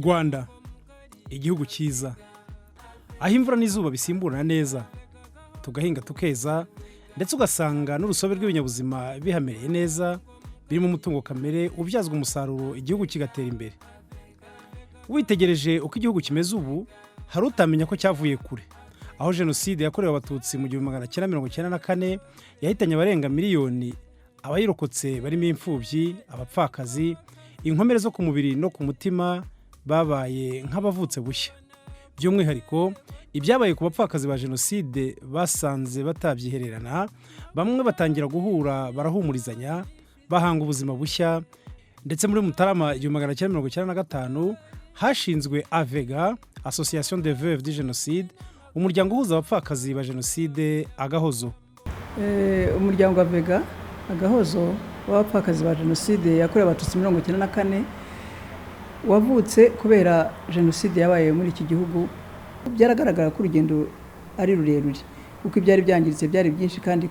Rwanda igihugu cyiza aho imvura n'izuba bisimburana neza tugahinga tukeza ndetse ugasanga n'urusobe rw'ibinyabuzima bihamereye neza birimo umutungo kamere ubyazwa umusaruro igihugu kigatera imbere. Witegereje uko igihugu kimeze ubu hari utamenya ko cyavuye kure aho jenoside yakorewe abatutsi mu 1994 yahitanye abarenga miliyoni, abayirokotse barimo imfubyi, abapfakazi, inkomere zo ku mubiri no ku mutima babaye nk'abavutse bushya. By'umwihariko ibyabaye ku bapfakazi ba jenoside basanze batabyihererana, bamwe batangira guhura barahumurizanya bahanga ubuzima bushya. Ndetse muri Mutarama 1995 hashinzwe AVEGA, Association des Veuves du Génocide, umuryango uhuza abapfakazi ba jenoside agahozo. Umuryango AVEGA agahozo w'abapfakazi ba jenoside yakorewe abatutsi 1994 wavutse kubera jenoside yabaye muri iki gihugu. Byaragaragara ko urugendo ari rurerure kuko ibyari byangiritse byari byinshi kandi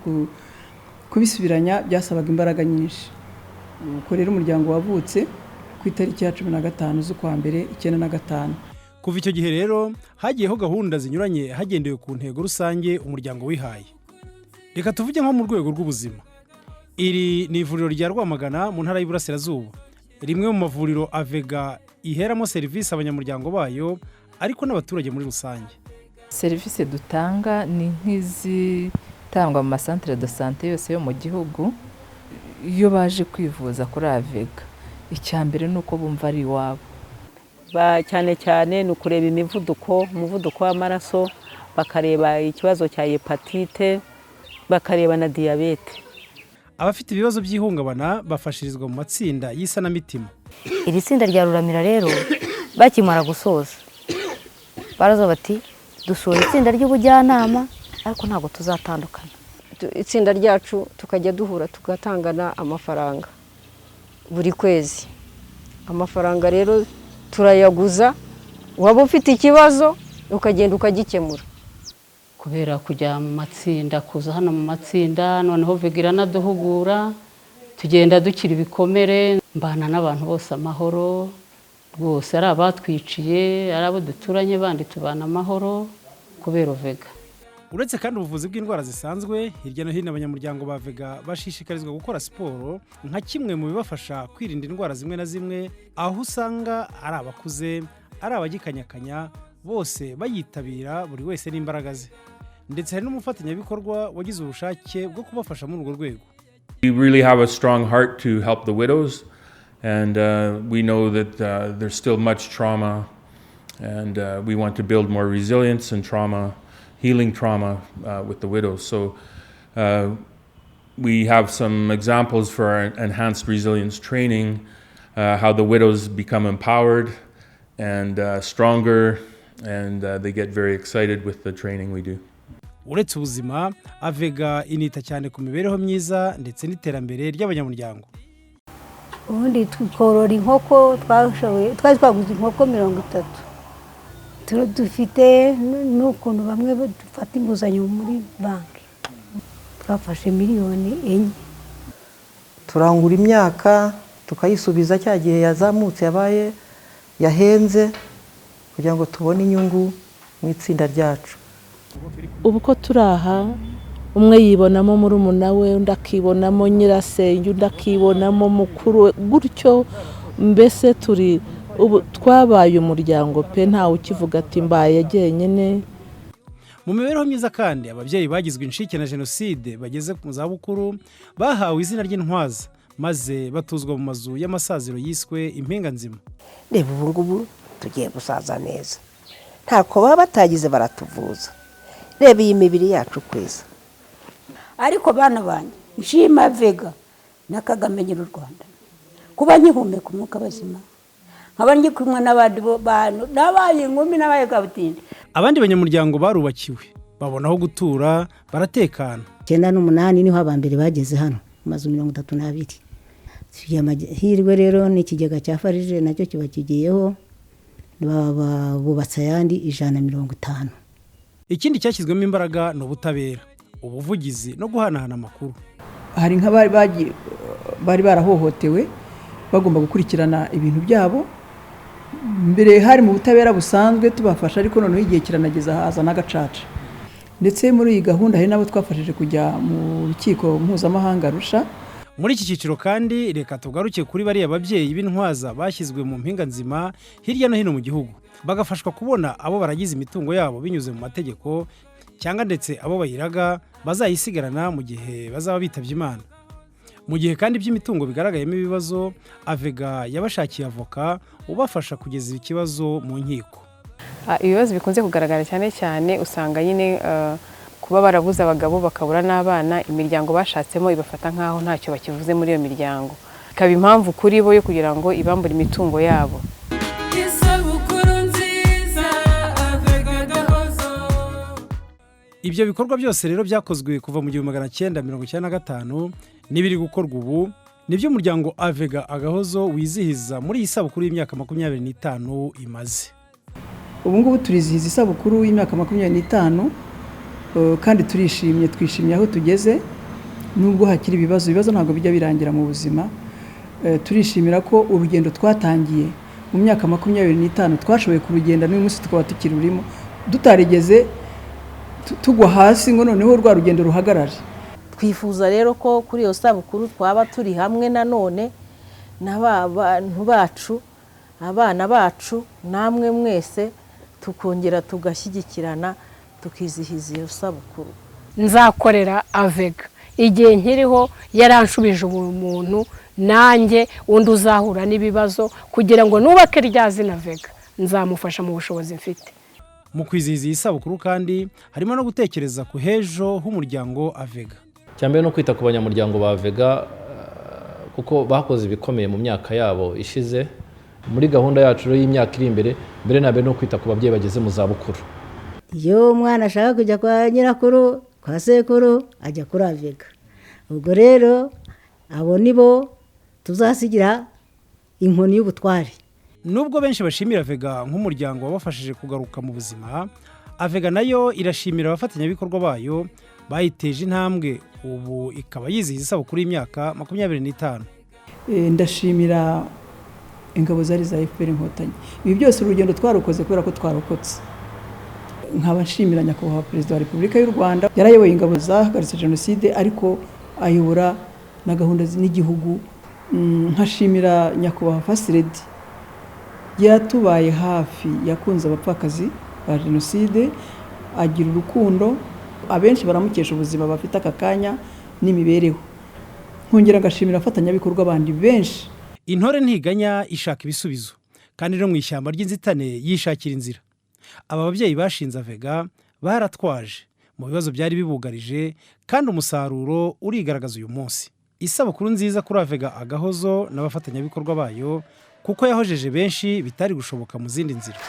kubisubiranya byasabaga imbaraga nyinshi. Uko rero umuryango wavutse ku itariki ya 15 z'ukwa mbere 1995. Kuva icyo gihe rero hagiyeho gahunda zinyuranye hagendewe ku ntego rusange umuryango wihaye. Reka tuvuge nko mu rwego rw'ubuzima. Iri ni ivuriro rya Rwamagana mu ntara y'Iburasirazuba, rimwe mu mavuriro AVEGA iheramo serivisi abanyamuryango bayo ariko n'abaturage muri rusange. Serivisi dutanga ni nk'izitangwa mu masantere de santé yose yo mu gihugu. Iyo baje kwivuza kuri AVEGA, icyambere nuko bumva ari iwabo. Cyane cyane ni ukureba umuvuduko w'amaraso, bakareba ikibazo cya hepatite, bakareba na diyabete. Abafite ibibazo by'ihungabana bafashirizwa mu matsinda y'isanamitima. Iri tsinda rya Ruramira rero bakimara gusoza barazo bati dusoje itsinda ry'ubujyanama ariko ntabwo tuzatandukana. Itsinda ryacu tukajya duhura tugatangana amafaranga buri kwezi. Amafaranga rero turayaguza, waba ufite ikibazo ukagenda ukagikemura. Kubera kujya mu matsinda, kuza hano mu matsinda, noneho vegira naduhugura, tugenda dukira ibikomere, mbana n'abantu bose amahoro, rwose ari abatwiciye, ari abo duturanye bandi tubana amahoro kubera vega. Uretse kandi ubuvuzi bw'indwara zisanzwe, hirya no hino abanyamuryango ba AVEGA bashishikarizwa gukora siporo nka kimwe mu bibafasha kwirinda indwara zimwe na zimwe, aho usanga ari abakuze, ari abagikanyakanya, bose bayitabira buri wese n'imbaraga ze. Ndetse hari n'umufatanyabikorwa wagize ubushake bwo kubafasha muri urwo rwego. We really have a strong heart to help the widows, and we know that there's still much trauma, and we want to build more resilience and healing trauma with the widows. So we have some examples for our enhanced resilience training, how the widows become empowered and stronger, and they get very excited with the training we do. Uretse ubuzima, AVEGA inita cyane ku mibereho myiza ndetse n'iterambere ry'abanyamuryango. Ubundi twikorora inkoko, twaguze inkoko 30. Dufite n'ukuntu bamwe dufata inguzanyo muri banki. Twafashe miliyoni 4. Turangura imyaka tukayisubiza cyagiye yazamutse yabaye yahenze kugira ngo tubone inyungu mu itsinda ryacu. Ubu ko turaha umwe yibonamo muri umunawe, undi akibonamo nyirasenge, undi akibonamo mukuru, gutyo mbese turi ubu twabaye umuryango pe, ntawe ukivuga ati mbaye jyenyine. Mu mibereho myiza kandi ababyeyi bagizwe inshike na jenoside bageze mu zabukuru bahawe izina ry'intwaza maze batuzwa mu mazu y'amasaziro yiswe impinga nzima. Reba ubu ngubu tugiye gusaza neza, ntako baba batagize baratuvuza. Reba iyi mibiri yacu kweza. Ariko bana banye nshima AVEGA nakagamenyera u Rwanda kuba nkihumeka umwuka bazima, nkaba ngikumwe n'abandi bantu nabaye inkumi nabaye kabutindi. Abandi banyamuryango barubakiwe babonaho gutura baratekana. 98 niho abambere bageze hano mazu 32. Hirwe rero n'ikigega cya Farije nacyo kiba kigiyeho, bubatse ayandi 150. Ikindi cyashyizwemo imbaraga no butabera, ubuvugizi no guhanahana amakuru. Hari nk'abari barahohotewe bagomba gukurikirana ibintu byabo mbere hari mu butabera busanzwe tubafasha, ariko noneho igihe kiranageza haza n'agacaca. Ndetse muri iyi gahunda hari n'abo twafashije kujya mu rukiko mpuzamahanga Arusha. Muri iki cyiciro kandi reka tugaruke kuri bariya babyeyi b'intwaza bashyizwe mu mpinga nzima hirya no hino mu gihugu, bagafashwa kubona abo baragize imitungo yabo binyuze mu mategeko, cyangwa ndetse abo bayiraga bazayisigarana mu gihe bazaba bitabye Imana. Mu gihe kandi by'imitungo bigaragayemo ibibazo, AVEGA yabashakiye avoka ubafasha kugeza ikibazo mu nkiko. Ibibazo bikunze kugaragara cyane cyane usanga nyine kuba barabuze abagabo bakabura n'abana, imiryango bashatsemo ibafata nk'aho ntacyo bakivuze muri iyo miryango, ikaba impamvu kuri bo yo kugira ngo ibambure imitungo yabo. Ibyo bikorwa byose rero byakozwe kuva mu 1995 n'ibiri gukorwa ubu nibyo umuryango AVEGA Agahozo wizihiza muri iyi sabukuru y'imyaka 25 imaze. Ubu ngubu turizihiza isabukuru y'imyaka 25 kandi twishimiye aho tugeze, nubwo hakiri ibibazo ntabwo bijya birangira mu buzima. Turishimira ko urugendo twatangiye mu myaka 25 twashoboye kurugenda n'uyu munsi tukaba tukiri urimo, dutarigeze tugwa hasi ngo noneho rwa rugendo ruhagarare. Twifuza rero ko kuri iyo sabukuru twaba turi hamwe nanone n'abantu bacu, abana bacu, namwe mwese tukongera tugashyigikirana tukizihiza iyo sabukuru. Nzakorera AVEGA igihe nkiriho, yaranshubije ubumuntu, nanjye undi uzahura n'ibibazo kugira ngo nubake rya zina AVEGA nzamufasha mu bushobozi mfite. Mu kwizihiza iyi sabukuru kandi harimo no gutekereza ku hejo h'umuryango AVEGA. Cyambere no kwita ku banyamuryango ba AVEGA kuko bakoze ibikomeye mu myaka yabo ishize. Muri gahunda yacu y'imyaka iri imbere, mbere na mbere no kwita ku babyeyi bageze mu za bukuru. Iyo umwana ashaka kujya kwa nyirakuru, kwa sekuru, ajya kuri AVEGA. Ubwo rero abo nibo tuzasigira inkoni y'ubutware. Nubwo benshi bashimira AVEGA nk'umuryango wabafashije kugaruka mu buzima, AVEGA nayo irashimira abafatanyabikorwa bayo bayiteje intambwe, ubu ikaba yizihiza isabukuru y'imyaka 25. Ndashimira ingabo zari za FPR Inkotanyi. Ibi byose urugendo twarukoze kubera ko twarokotse. Nkaba nshimira nyakubahwa Perezida wa Repubulika y'u Rwanda, yarayoboye ingabo zahagaritse jenoside ariko ayobora na gahunda n'igihugu. Nkashimira nyakubahwa First Lady yatubaye hafi, yakunze abapfakazi ba jenoside, agira urukundo, abenshi baramukesha ubuzima bafite aka kanya n'imibereho. Nkongera ngashimira abafatanyabikorwa abandi benshi. Intore ntiganya ishaka ibisubizo, kandi no mu ishyamba ry'inzitane yishakira inzira. Aba babyeyi bashinze AVEGA baratwaje mu bibazo byari bibugarije, kandi umusaruro urigaragaza uyu munsi. Isabukuru nziza kuri AVEGA Agahozo n'abafatanyabikorwa bayo, kuko yahojeje benshi bitari gushoboka mu zindi nzira.